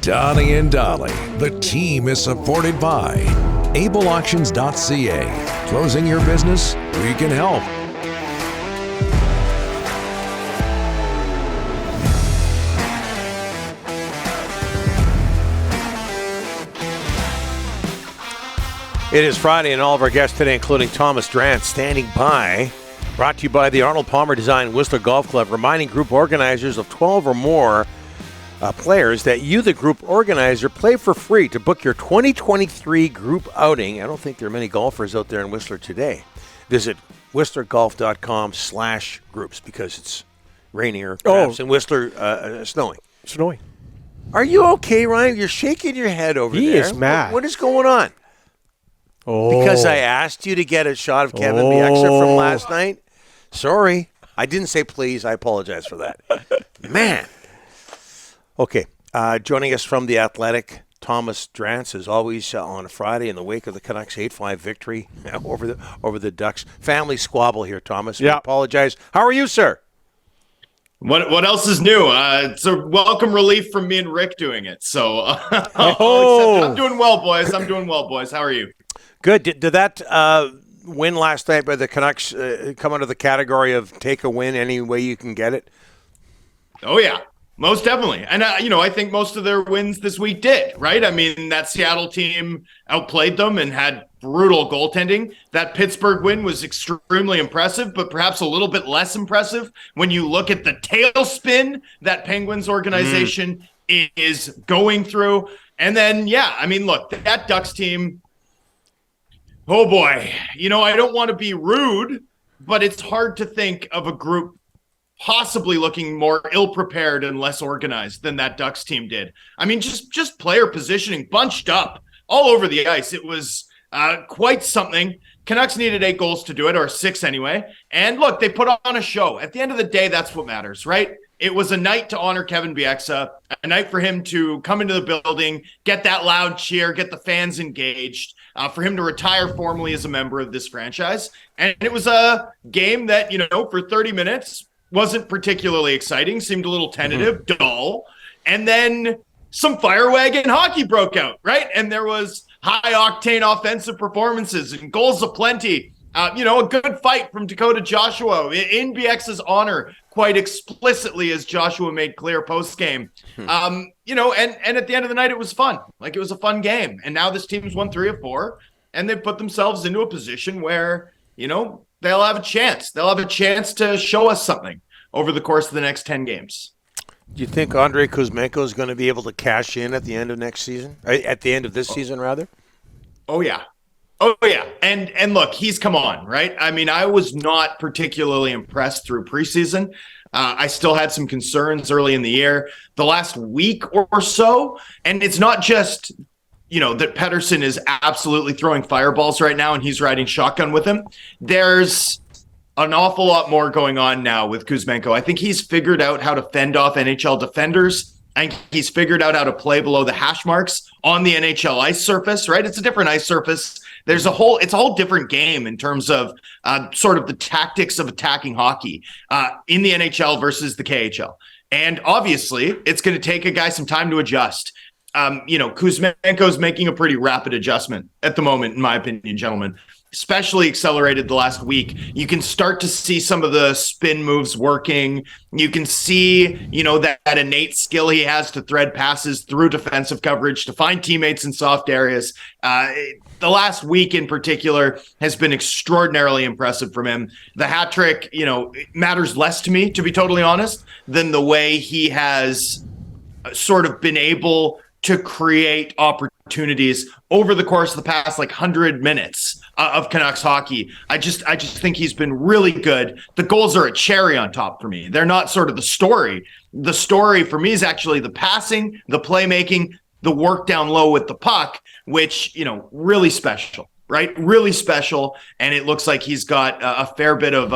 Donnie and Dolly, the team is supported by ableauctions.ca. Closing your business? We can help. It is Friday, and all of our guests today, including Thomas Drance, standing by. Brought to you by the Arnold Palmer Design Whistler Golf Club, reminding group organizers of 12 or more players that you, the group organizer, play for free to book your 2023 group outing. I don't think there are many golfers out there in Whistler today. Visit whistlergolf.com/groups because it's rainier, perhaps, in Whistler, snowing. Snowing. Are you okay, Ryan? You're shaking your head over there. He is mad. What is going on? Because I asked you to get a shot of Kevin Bieksa from last night? Sorry. I didn't say please. I apologize for that. Man. Okay. Joining us from The Athletic, Thomas Drance, as always, on a Friday in the wake of the Canucks 8-5 victory over the Ducks. Family squabble here, Thomas. We apologize. How are you, sir? What else is new? It's a welcome relief from me and Rick doing it. So I'm doing well, boys. How are you? Good. Did that win last night by the Canucks come under the category of take a win any way you can get it? Oh, yeah. Most definitely. And, I think most of their wins this week did, right? I mean, that Seattle team outplayed them and had brutal goaltending. That Pittsburgh win was extremely impressive, but perhaps a little bit less impressive when you look at the tailspin that Penguins organization is going through. And then, look, that Ducks team, oh boy. I don't want to be rude, but it's hard to think of a group possibly looking more ill-prepared and less organized than that Ducks team did. I mean, just player positioning bunched up all over the ice. It was quite something. Canucks needed 8 goals to do it, or 6 anyway. And look, they put on a show. At the end of the day, that's what matters, right? It was a night to honor Kevin Bieksa, a night for him to come into the building, get that loud cheer, get the fans engaged, for him to retire formally as a member of this franchise. And it was a game that, for 30 minutes wasn't particularly exciting, seemed a little tentative, dull. And then some fire wagon hockey broke out, right? And there was high-octane offensive performances and goals aplenty. A good fight from Dakota Joshua in BX's honor, quite explicitly, as Joshua made clear post-game. And at the end of the night, it was fun. Like, it was a fun game. And now this team's won 3 of 4, and they've put themselves into a position where, they'll have a chance. They'll have a chance to show us something over the course of the next 10 games. Do you think Andrei Kuzmenko is going to be able to cash in at the end of next season? At the end of this season, rather? Oh, yeah. And look, he's come on, right? I mean, I was not particularly impressed through preseason. I still had some concerns early in the year. The last week or so, and it's not just that Pettersson is absolutely throwing fireballs right now and he's riding shotgun with him. There's an awful lot more going on now with Kuzmenko. I think he's figured out how to fend off NHL defenders. I think he's figured out how to play below the hash marks on the NHL ice surface, right? It's a different ice surface. It's a whole different game in terms of sort of the tactics of attacking hockey in the NHL versus the KHL. And obviously, it's going to take a guy some time to adjust. Kuzmenko's making a pretty rapid adjustment at the moment, in my opinion, gentlemen. Especially accelerated the last week. You can start to see some of the spin moves working. You can see, that innate skill he has to thread passes through defensive coverage, to find teammates in soft areas. The last week in particular has been extraordinarily impressive from him. The hat trick, matters less to me, to be totally honest, than the way he has sort of been able to create opportunities over the course of the past 100 minutes of Canucks hockey. I just think he's been really good. The goals are a cherry on top for me. They're not sort of the story. The story for me is actually the passing, the playmaking, the work down low with the puck, which, really special, right? Really special. And it looks like he's got a fair bit of,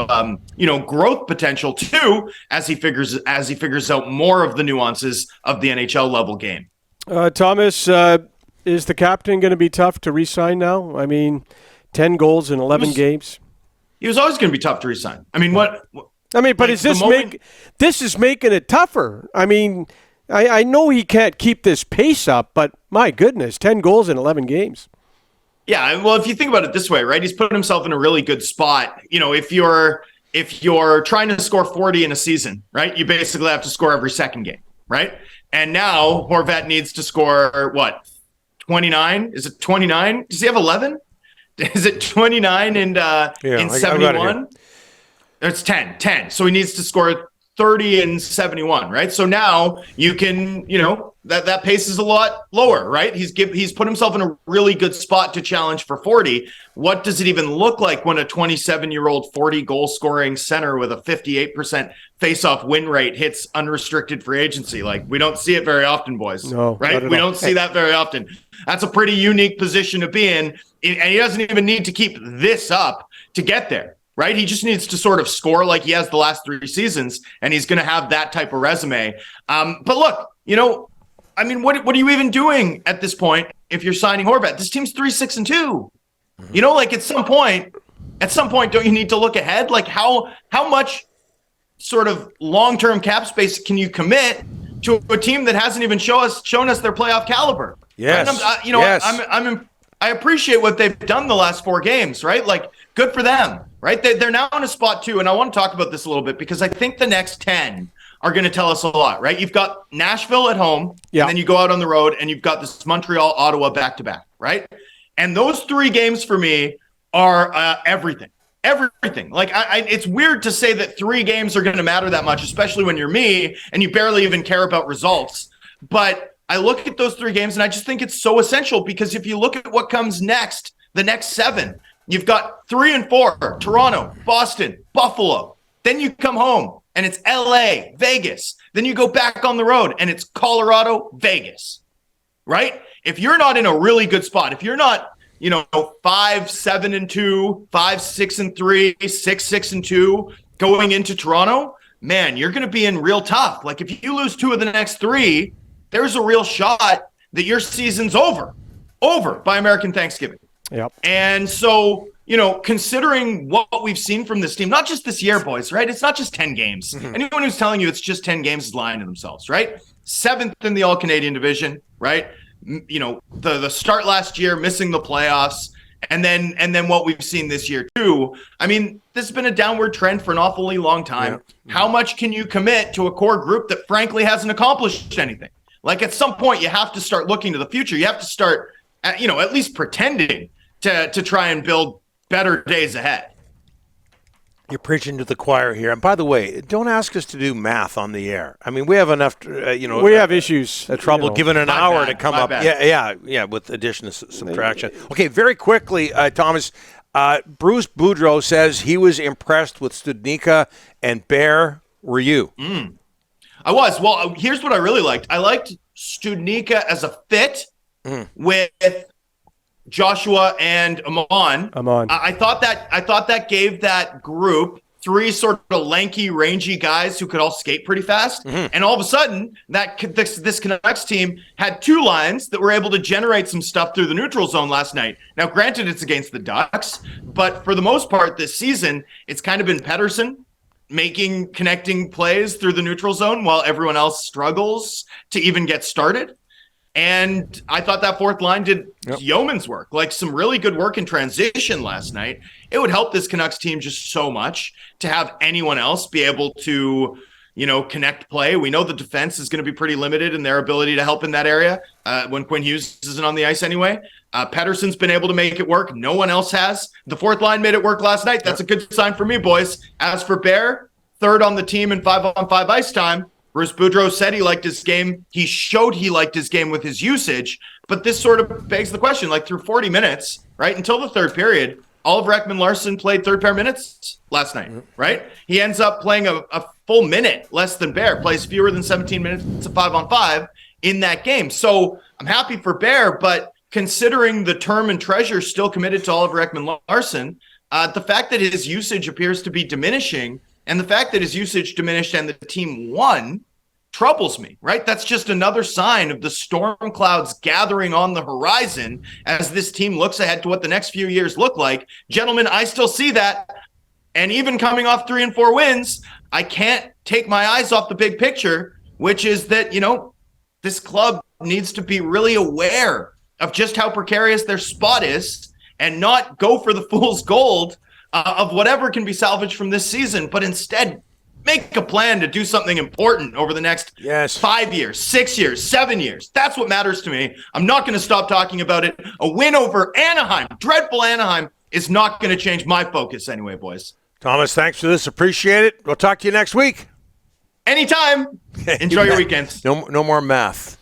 growth potential too, as he figures out more of the nuances of the NHL level game. Thomas, is the captain going to be tough to re-sign now? I mean, 10 goals in 11 games. He was always going to be tough to re-sign. I mean, what? But is this this is making it tougher? I mean, I know he can't keep this pace up, but my goodness, 10 goals in 11 games. Yeah, well, if you think about it this way, right, he's put himself in a really good spot. You know, if you're trying to score 40 in a season, right, you basically have to score every second game, right? And now Horvat needs to score, what, 29? Is it 29? Does he have 11? Is it 29 in 71? It's 10. So he needs to score 30 and 71, right? So now you can, that pace is a lot lower, right? He's put himself in a really good spot to challenge for 40. What does it even look like when a 27-year-old 40-goal scoring center with a 58% face-off win rate hits unrestricted free agency? Like, we don't see it very often, boys. No, right? We don't see that very often. That's a pretty unique position to be in, and he doesn't even need to keep this up to get there. Right? He just needs to sort of score like he has the last 3 seasons, and he's going to have that type of resume. But look, what are you even doing at this point if you're signing Horvat? This team's 3-6-2. At some point, don't you need to look ahead? Like how much sort of long-term cap space can you commit to a team that hasn't even shown us their playoff caliber? Yes. And I appreciate what they've done the last 4 games, right? Like, good for them, right? They're now in a spot 2, and I want to talk about this a little bit because I think the next 10 are going to tell us a lot, right? You've got Nashville at home, and then you go out on the road, and you've got this Montreal, Ottawa back-to-back, right? And those 3 games for me are everything. Everything. Like, it's weird to say that 3 games are going to matter that much, especially when you're me and you barely even care about results. But I look at those 3 games and I just think it's so essential because if you look at what comes next, the next 7, you've got 3 and 4, Toronto, Boston, Buffalo. Then you come home and it's LA, Vegas. Then you go back on the road and it's Colorado, Vegas, right? If you're not in a really good spot, if you're not, 5-7-2, 5-6-3, 6-6-2 going into Toronto, man, you're going to be in real tough. Like if you lose 2 of the next 3, there's a real shot that your season's over by American Thanksgiving. Yep. And so, considering what we've seen from this team, not just this year, boys, right? It's not just 10 games. Mm-hmm. Anyone who's telling you it's just 10 games is lying to themselves, right? 7th in the All-Canadian division, right? The start last year, missing the playoffs, and then what we've seen this year too. I mean, this has been a downward trend for an awfully long time. Yeah. Mm-hmm. How much can you commit to a core group that frankly hasn't accomplished anything? Like at some point, you have to start looking to the future. You have to start, at least pretending to try and build better days ahead. You're preaching to the choir here. And by the way, don't ask us to do math on the air. I mean, we have enough, we have issues. Trouble given an hour to come up. Yeah, with addition and subtraction. Okay, very quickly, Thomas, Bruce Boudreau says he was impressed with Studnicka and Bear. Were you? I was. Well, here's what I really liked. I liked Studnicka as a fit with Joshua and Amon. I thought that gave that group 3 sort of lanky, rangy guys who could all skate pretty fast. Mm-hmm. And all of a sudden, this Canucks team had 2 lines that were able to generate some stuff through the neutral zone last night. Now, granted, it's against the Ducks, but for the most part this season, it's kind of been Pettersson connecting plays through the neutral zone while everyone else struggles to even get started. And I thought that 4th line did yeoman's work, like some really good work in transition last night. It would help this Canucks team just so much to have anyone else be able to, connect play. We know the defense is going to be pretty limited in their ability to help in that area when Quinn Hughes isn't on the ice anyway. Pettersson's been able to make it work. No one else has. The 4th line made it work last night. That's a good sign for me, boys. As for Bear, 3rd on the team in 5-on-5 ice time. Bruce Boudreau said he liked his game. He showed he liked his game with his usage. But this sort of begs the question, like through 40 minutes, right, until the 3rd period, Oliver Ekman-Larsson played 3rd pair minutes last night, right? He ends up playing a full minute less than Bear, plays fewer than 17 minutes of 5-on-5 in that game. So I'm happy for Bear, but considering the term and treasure still committed to Oliver Ekman-Larsson, the fact that his usage appears to be diminishing and the fact that his usage diminished and the team won troubles me, right? That's just another sign of the storm clouds gathering on the horizon as this team looks ahead to what the next few years look like. Gentlemen, I still see that. And even coming off 3 and 4 wins, I can't take my eyes off the big picture, which is that, this club needs to be really aware of just how precarious their spot is and not go for the fool's gold of whatever can be salvaged from this season, but instead make a plan to do something important over the next 5 years, 6 years, 7 years. That's what matters to me. I'm not going to stop talking about it. A win over Anaheim, dreadful Anaheim, is not going to change my focus anyway, boys. Thomas, thanks for this. Appreciate it. We'll talk to you next week. Anytime. Enjoy your weekends. No more math.